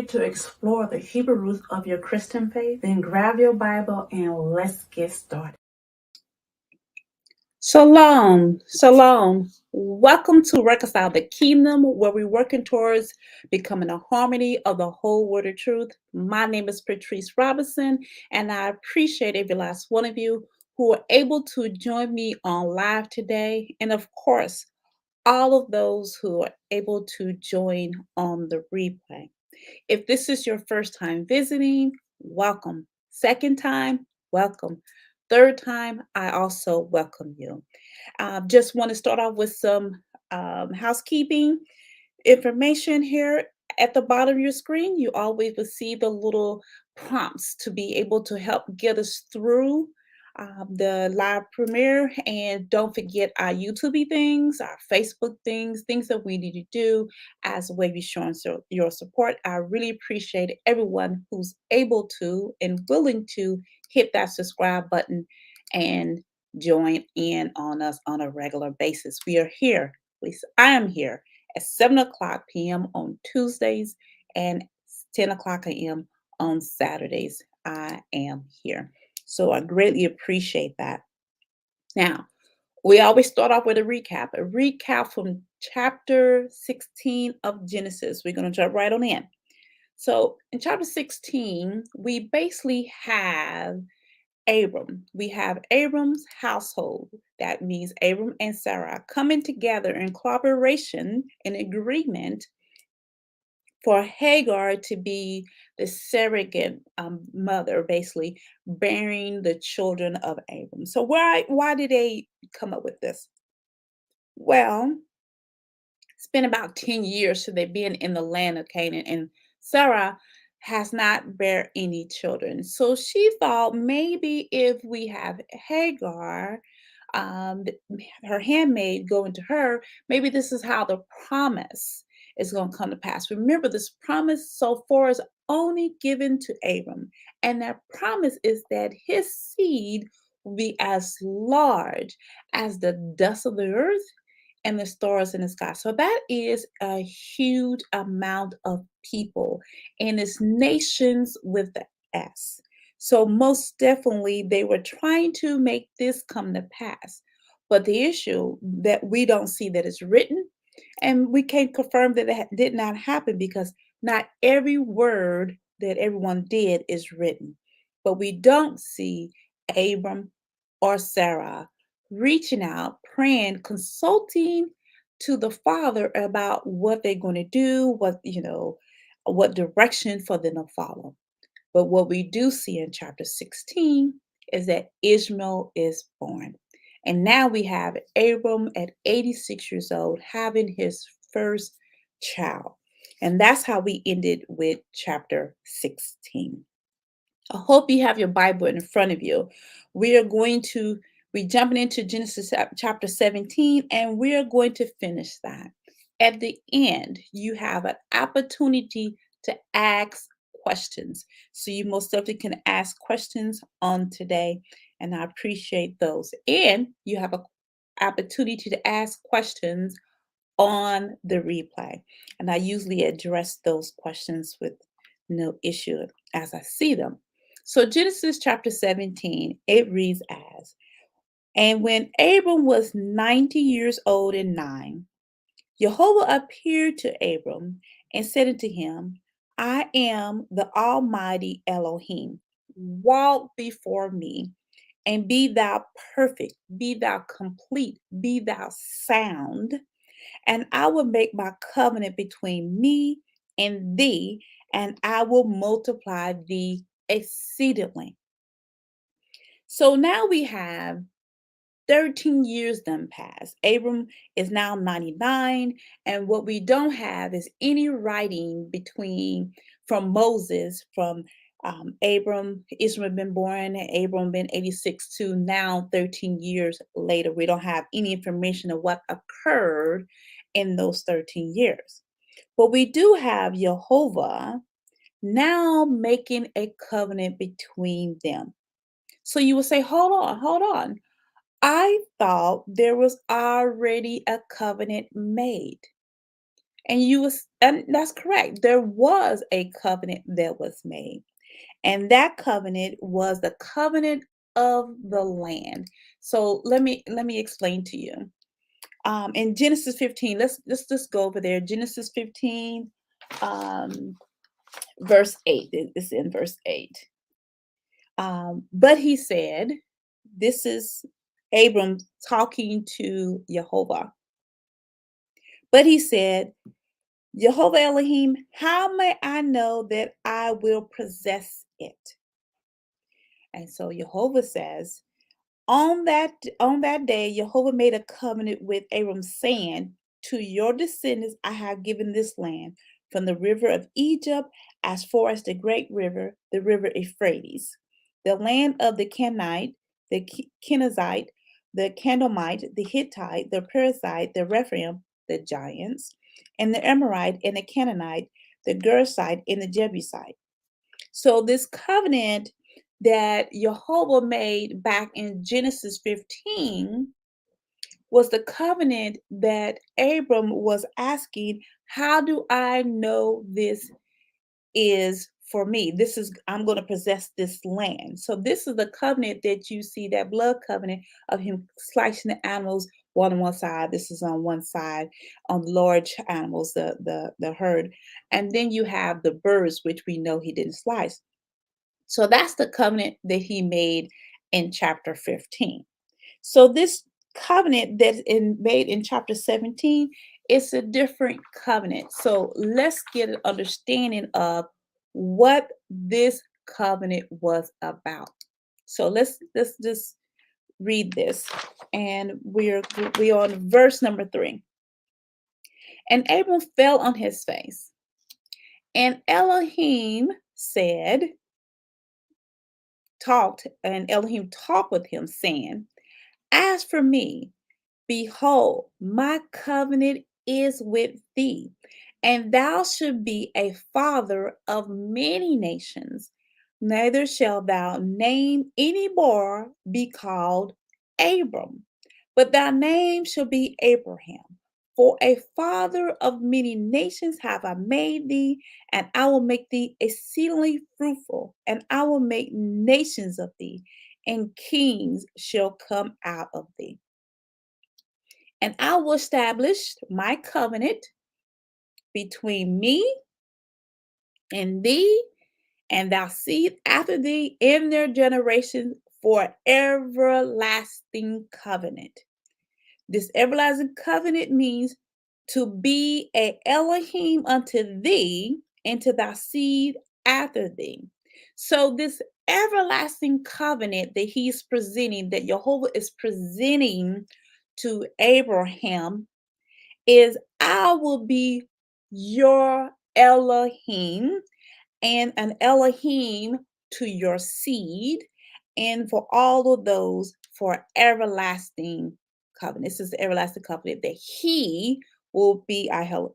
ready to explore the Hebrew roots of your Christian faith? Then grab your Bible and let's get started. Shalom, shalom. Welcome to Reconcile the Kingdom, where we're working towards becoming a harmony of the whole word of truth. My name is Patrice Robinson, and I appreciate every last one of you who are able to join me on live today. And of course, all of those who are able to join on the replay. If this is your first time visiting, welcome. Second time, welcome. Third time, I also welcome you. Just want to start off with some housekeeping information here. At the bottom of your screen, you always will see the little prompts to be able to help get us through the live premiere. And don't forget our YouTube things, our Facebook things that we need to do as a way of showing your support. I really appreciate everyone who's able to and willing to hit that subscribe button and join in on us on a regular basis. We are here, at least I am here, at 7 o'clock p.m. on Tuesdays and 10 o'clock a.m. on Saturdays. I am here. So I greatly appreciate that. Now, we always start off with a recap from chapter 16 of Genesis. We're going to jump right on in. So in chapter 16, we basically have Abram. We have Abram's household. That means Abram and Sarah coming together in cooperation and agreement for Hagar to be the surrogate mother, basically bearing the children of Abram. So why did they come up with this? Well, it's been about 10 years since they've been in the land of Canaan, and Sarah has not bear any children. So she thought maybe if we have Hagar, her handmaid, go into her, maybe this is how the promise is going to come to pass. Remember, this promise so far is only given to Abram, and that promise is that his seed will be as large as the dust of the earth and the stars in the sky. So that is a huge amount of people, and it's nations with the S. So most definitely they were trying to make this come to pass. But the issue that we don't see that is written, and we can't confirm that it did not happen because not every word that everyone did is written. But we don't see Abram or Sarah reaching out, praying, consulting to the Father about what they're going to do, what direction for them to follow. But what we do see in chapter 16 is that Ishmael is born. And now we have Abram at 86 years old having his first child. And that's how we ended with chapter 16. I hope you have your Bible in front of you. We're jumping into Genesis chapter 17, and we are going to finish that. At the end, you have an opportunity to ask questions. So you most definitely can ask questions on today, and I appreciate those. And you have an opportunity to ask questions on the replay. And I usually address those questions with no issue as I see them. So Genesis chapter 17, it reads as, and when Abram was 90 years old and 9, Yehovah appeared to Abram and said unto him, I am the Almighty Elohim. Walk before me and be thou perfect, be thou complete, be thou sound, and I will make my covenant between me and thee, and I will multiply thee exceedingly. So now we have 13 years done passed. Abram is now 99, and what we don't have is any writing from Moses, from Israel been born, Abram been 86 to now 13 years later. We don't have any information of what occurred in those 13 years. But we do have Yehovah now making a covenant between them. So you will say, hold on. I thought there was already a covenant made. And that's correct. There was a covenant that was made. And that covenant was the covenant of the land. So let me explain to you. In Genesis 15, let's just go over there. Genesis 15, um, verse 8. It's in verse 8. But he said, this is Abram talking to Yehovah. But he said, Yehovah Elohim, how may I know that I will possess it? And so Yehovah says, on that day, Jehovah made a covenant with Abram, saying, to your descendants I have given this land, from the river of Egypt as far as the great river, the river Euphrates, the land of the Canaanite, the Kenizzite, the Canaanite, the Hittite, the Perizzite, the Rephaim, the giants, and the Amorite, and the Canaanite, the Girgashite, and the Jebusite. So this covenant that Jehovah made back in Genesis 15 was the covenant that Abram was asking, how do I know this is for me? I'm going to possess this land. So this is the covenant that you see, that blood covenant of him slicing the animals one on one side. This is on one side on large animals, the herd. And then you have the birds, which we know he didn't slice. So that's the covenant that he made in chapter 15. So this covenant that's made in chapter 17 is a different covenant. So let's get an understanding of what this covenant was about. So let's just read this, and we're on verse number 3. And Abram fell on his face, and Elohim said, Elohim talked with him, saying, as for me, behold, my covenant is with thee, and thou shalt be a father of many nations. Neither shalt thou name any more be called Abram, but thy name shall be Abraham. For a father of many nations have I made thee, and I will make thee exceedingly fruitful, and I will make nations of thee, and kings shall come out of thee. And I will establish my covenant between me and thee, and thou seed after thee in their generations, for everlasting covenant. This everlasting covenant means to be a Elohim unto thee and to thy seed after thee. So this everlasting covenant that he's presenting, that Jehovah is presenting to Abraham, is I will be your Elohim and an Elohim to your seed, and for all of those for everlasting covenant. This is the everlasting covenant that He will be our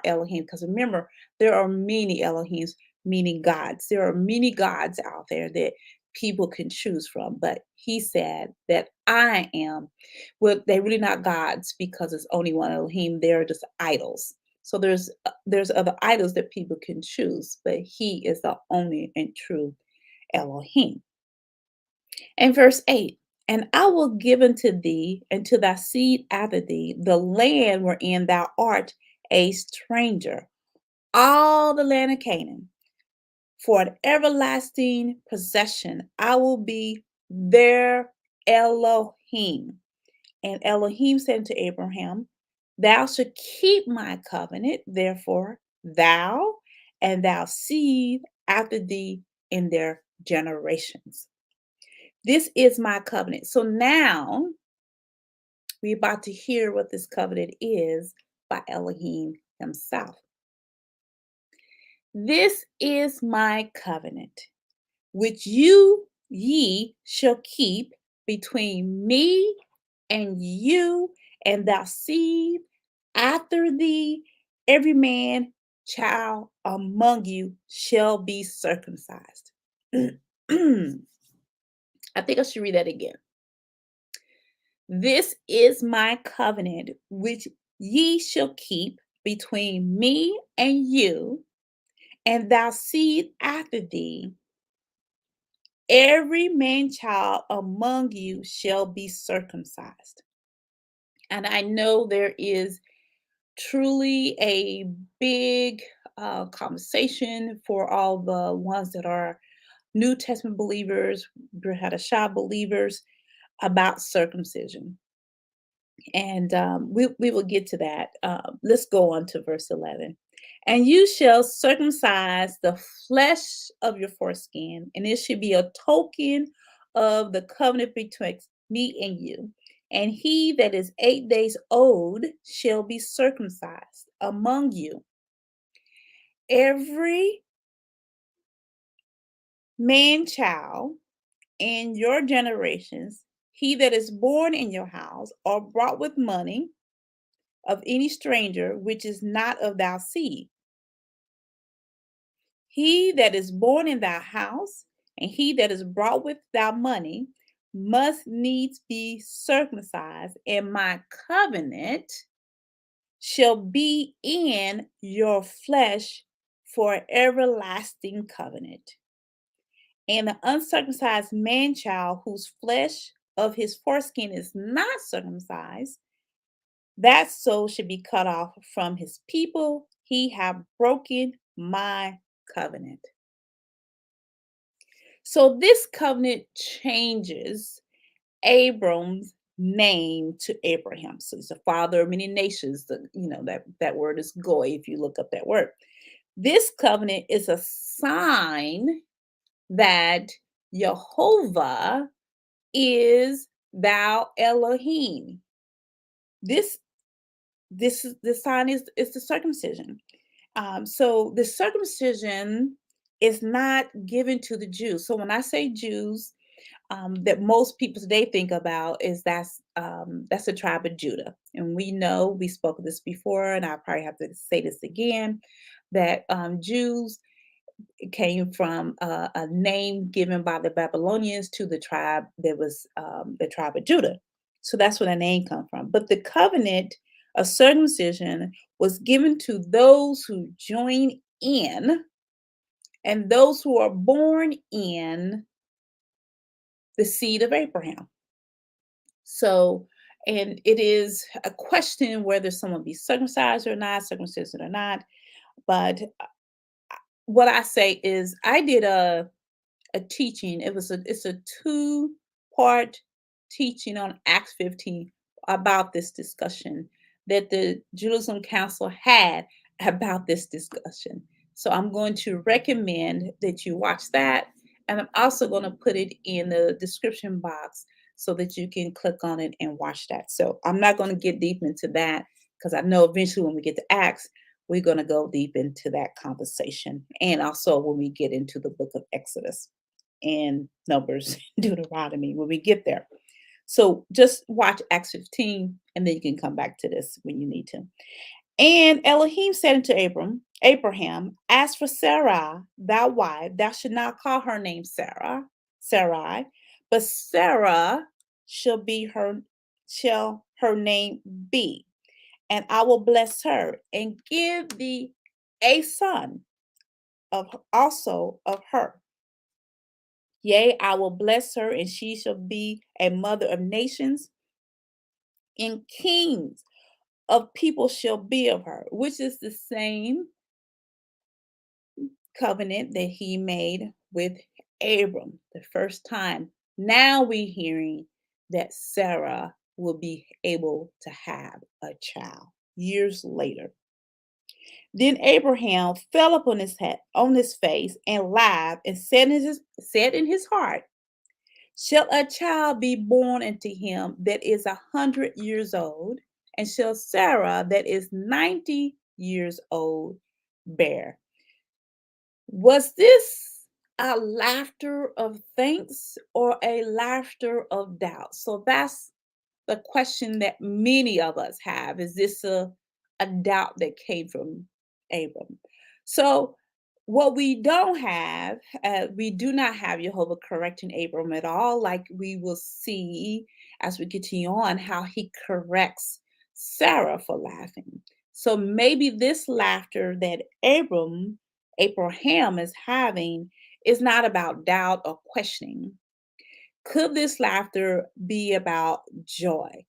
Elohim. Because remember, there are many Elohims, meaning gods. There are many gods out there that people can choose from, but He said that I am. Well, they're really not gods because it's only one Elohim. They're just idols. So there's other idols that people can choose, but He is the only and true Elohim. And verse 8, and I will give unto thee and to thy seed after thee the land wherein thou art a stranger, all the land of Canaan, for an everlasting possession. I will be their Elohim. And Elohim said to Abraham, thou shalt keep my covenant, therefore thou and thou seed after thee in their generations. This is my covenant. So now we're about to hear what this covenant is by Elohim himself. This is my covenant, which ye shall keep between me and you and thy seed after thee. Every man child among you shall be circumcised. I think I should read that again. This is my covenant which ye shall keep between me and you, and thy seed after thee. Every man child among you shall be circumcised. And I know there is truly a big conversation for all the ones that are New Testament believers, Brihadashah believers about circumcision. And we will get to that. Let's go on to verse 11. And you shall circumcise the flesh of your foreskin, and it should be a token of the covenant betwixt me and you. And he that is 8 days old shall be circumcised among you. Every man child in your generations, he that is born in your house or brought with money of any stranger which is not of thy seed. He that is born in thy house and he that is brought with thy money must needs be circumcised, and my covenant shall be in your flesh for everlasting covenant. And the uncircumcised man child whose flesh of his foreskin is not circumcised, that soul should be cut off from his people. He have broken my covenant. So this covenant changes Abram's name to Abraham. So he's the father of many nations. That word is goy if you look up that word. This covenant is a sign that Yehovah is thou Elohim. This sign is the circumcision. So the circumcision is not given to the Jews. So when I say Jews, that most people today think about is that's the tribe of Judah, and we know we spoke of this before, and I probably have to say this again that Jews came from a name given by the Babylonians to the tribe that was the tribe of Judah. So that's where the name comes from. But the covenant of circumcision was given to those who join in and those who are born in the seed of Abraham. So, and it is a question whether someone be circumcised or not, circumcision or not. But what I say is, I did a teaching. It's a two-part teaching on Acts 15 about this discussion that the Jerusalem Council had about this discussion. So I'm going to recommend that you watch that, and I'm also going to put it in the description box so that you can click on it and watch that. So I'm not going to get deep into that because I know eventually when we get to Acts, we're going to go deep into that conversation, and also when we get into the book of Exodus and Numbers, Deuteronomy, when we get there. So just watch Acts 15, and then you can come back to this when you need to. And Elohim said unto Abraham, as for Sarah, thy wife, thou should not call her name Sarai, but Sarah shall her name be, and I will bless her and give thee a son also of her. Yea, I will bless her, and she shall be a mother of nations, and kings of people shall be of her, which is the same covenant that he made with Abram the first time. Now we're hearing that Sarah will be able to have a child years later. Then Abraham fell upon on his face and laughed and said in his heart, shall a child be born unto him that is 100 years old, and shall Sarah that is 90 years old bear? Was this a laughter of thanks or a laughter of doubt? So that's the question that many of us have. Is this a doubt that came from Abram? So what we don't have, we do not have Yehovah correcting Abram at all, like we will see as we continue on how he corrects Sarah for laughing. So maybe this laughter that Abraham is having is not about doubt or questioning. Could this laughter be about joy?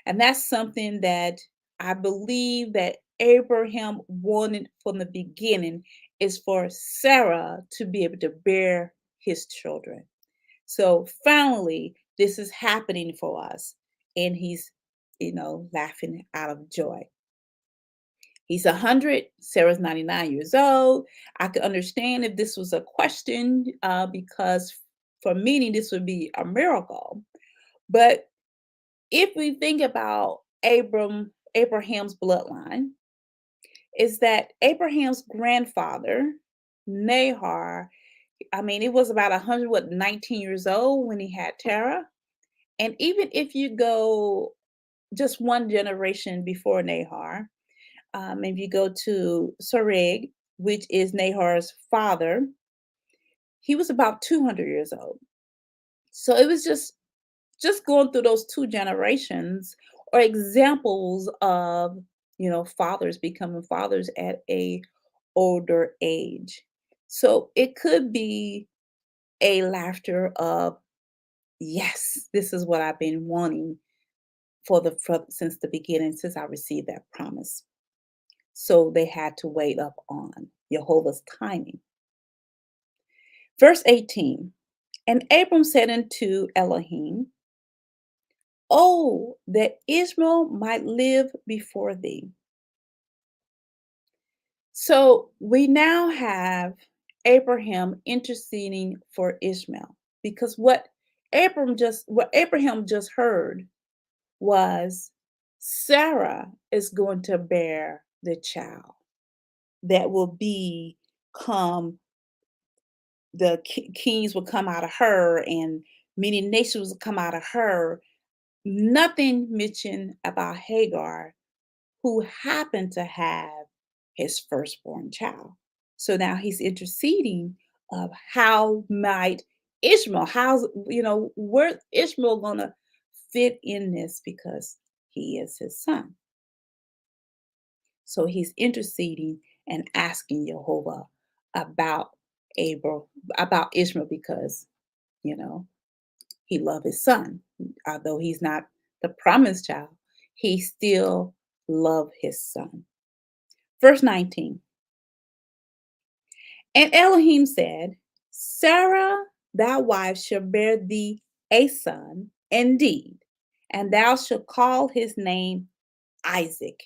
And that's something that I believe that Abraham wanted from the beginning, is for Sarah to be able to bear his children. So finally, this is happening for us. And he's, laughing out of joy. He's 100, Sarah's 99 years old. I could understand if this was a question, because for many, this would be a miracle. But if we think about Abraham's bloodline, is that Abraham's grandfather, Nahor, I mean, it was about 19 years old when he had Terah. And even if you go just one generation before Nahor, if you go to Sereg, which is Nahor's father, he was about 200 years old. So it was just going through those two generations or examples of fathers becoming fathers at a older age. So it could be a laughter of, yes, this is what I've been wanting since the beginning, since I received that promise. So they had to wait up on Jehovah's timing. Verse 18, and Abram said unto Elohim, oh, that Ishmael might live before thee. So we now have Abraham interceding for Ishmael, because what Abraham just heard was Sarah is going to bear the child that will become the kings will come out of her, and many nations will come out of her. Nothing mentioned about Hagar, who happened to have his firstborn child. So now he's interceding of how might Ishmael, where Ishmael gonna fit in this, because he is his son. So he's interceding and asking Yehovah about about Ishmael, because you know he loved his son. Although he's not the promised child, he still loved his son. Verse 19. And Elohim said, Sarah, thy wife, shall bear thee a son indeed, and thou shalt call his name Isaac.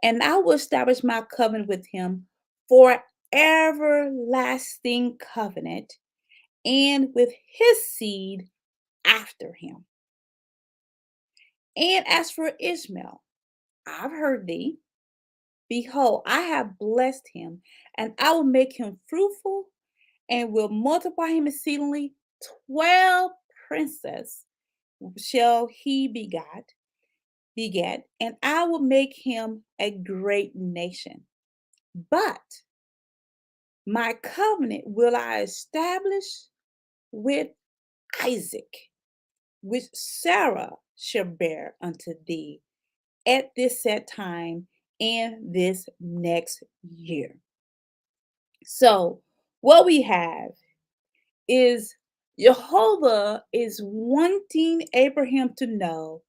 And I will establish my covenant with him for everlasting covenant, and with his seed after him. And as for Ishmael, I've heard thee. Behold, I have blessed him, and I will make him fruitful, and will multiply him exceedingly. 12 princes shall he beget, and I will make him a great nation. But my covenant will I establish with Isaac, which Sarah shall bear unto thee at this set time in this next year. So, what we have is Jehovah is wanting Abraham to know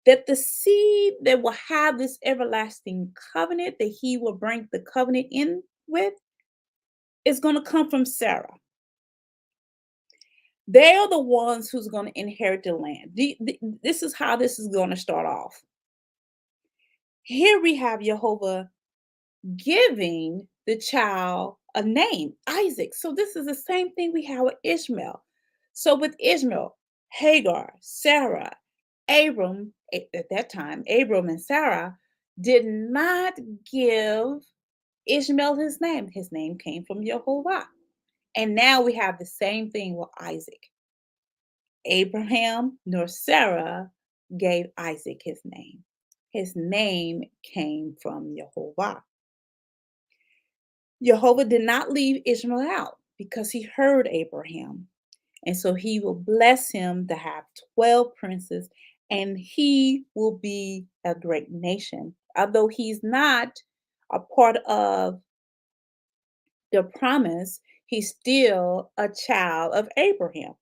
that the seed that will have this everlasting covenant, that he will bring the covenant in with, is going to come from Sarah. They are the ones who's going to inherit the land. This is how this is going to start off. Here we have Jehovah giving the child a name, Isaac. So this is the same thing we have with Ishmael. So with Ishmael, Hagar, Sarah, Abram, at that time, Abram and Sarah did not give Ishmael his name. His name came from Yehovah. And now we have the same thing with Isaac. Abraham nor Sarah gave Isaac his name. His name came from Yehovah. Jehovah did not leave Ishmael out, because he heard Abraham. And so he will bless him to have 12 princes, and he will be a great nation Although he's not a part of the promise, he's still a child of Abraham.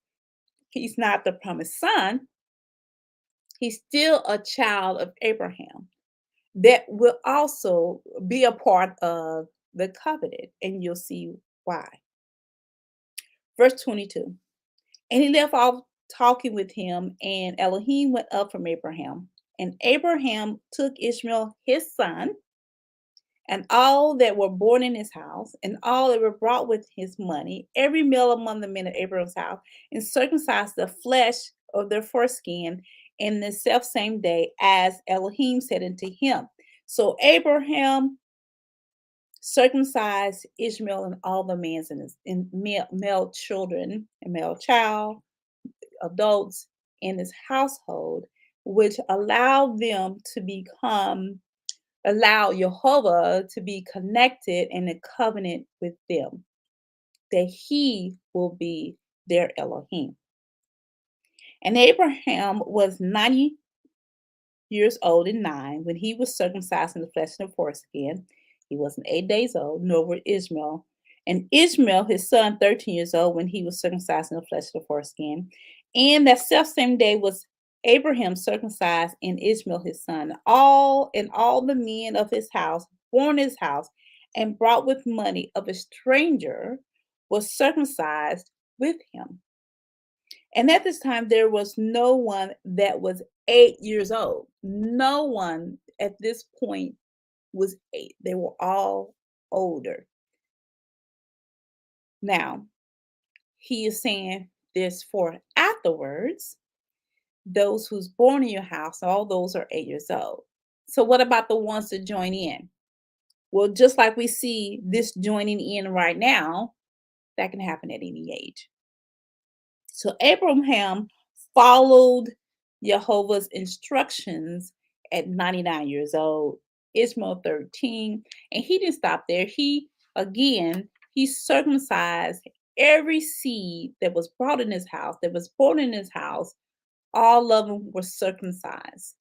He's not the promised son, he's still a child of Abraham that will also be a part of the covenant. And you'll see why. Verse 22. And he left off talking with him, and Elohim went up from Abraham. And Abraham took Ishmael, his son, and all that were born in his house, and all that were brought with his money, every male among the men of Abraham's house, and circumcised the flesh of their foreskin in the self same day, as Elohim said unto him. So Abraham circumcised Ishmael and all the men's and male children and male child, adults in his household, which allowed them to allow Yehovah to be connected in a covenant with them, that he will be their Elohim. And Abraham was 90 years old and 9 when he was circumcised in the flesh and the foreskin. He wasn't 8 days old, nor was Ishmael. And Ishmael, his son, 13 years old when he was circumcised in the flesh and the foreskin. And that self same day was Abraham circumcised and Ishmael his son. All the men of his house, born in his house, and brought with money of a stranger, was circumcised with him. And at this time, there was no one that was 8 years old. No one at this point was 8. They were all older. Now, he is saying this for afterwards, those who's born in your house, all those are 8 years old. So what about the ones that join in? Well, just like we see this joining in right now, that can happen at any age. So Abraham followed Yehovah's instructions at 99 years old, Ishmael 13, and he didn't stop there. He circumcised every seed that was brought in his house, that was born in his house. All of them were circumcised.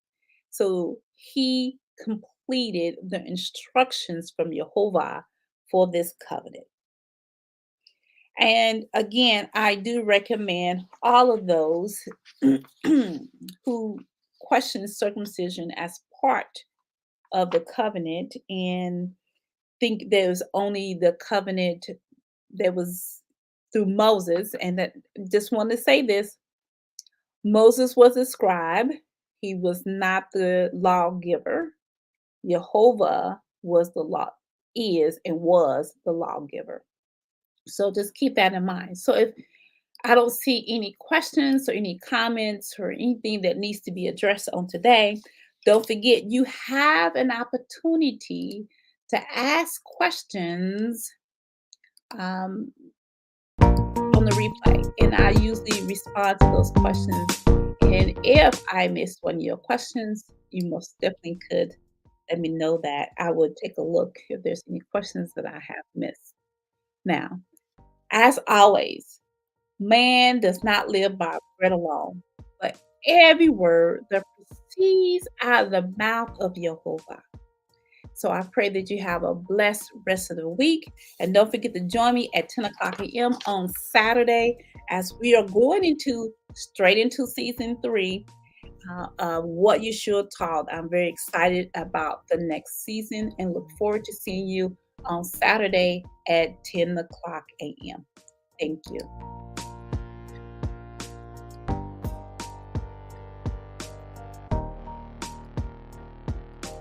So he completed the instructions from Yehovah for this covenant. And again, I do recommend all of those who question circumcision as part of the covenant and think there's only the covenant that was through Moses. And that just want to say this: Moses was a scribe, he was not the lawgiver. Yehovah was the lawgiver. So just keep that in mind. So if I don't see any questions or any comments or anything that needs to be addressed on today, don't forget you have an opportunity to ask questions on the replay. And I usually respond to those questions. And if I missed one of your questions, you most definitely could let me know that. I would take a look if there's any questions that I have missed. Now, as always, man does not live by bread alone, but every word that proceeds out of the mouth of Yehovah. So I pray that you have a blessed rest of the week. And don't forget to join me at 10 o'clock a.m. on Saturday as we are going straight into season 3 of What You Should Taught. I'm very excited about the next season and look forward to seeing you on Saturday at 10 o'clock a.m. Thank you.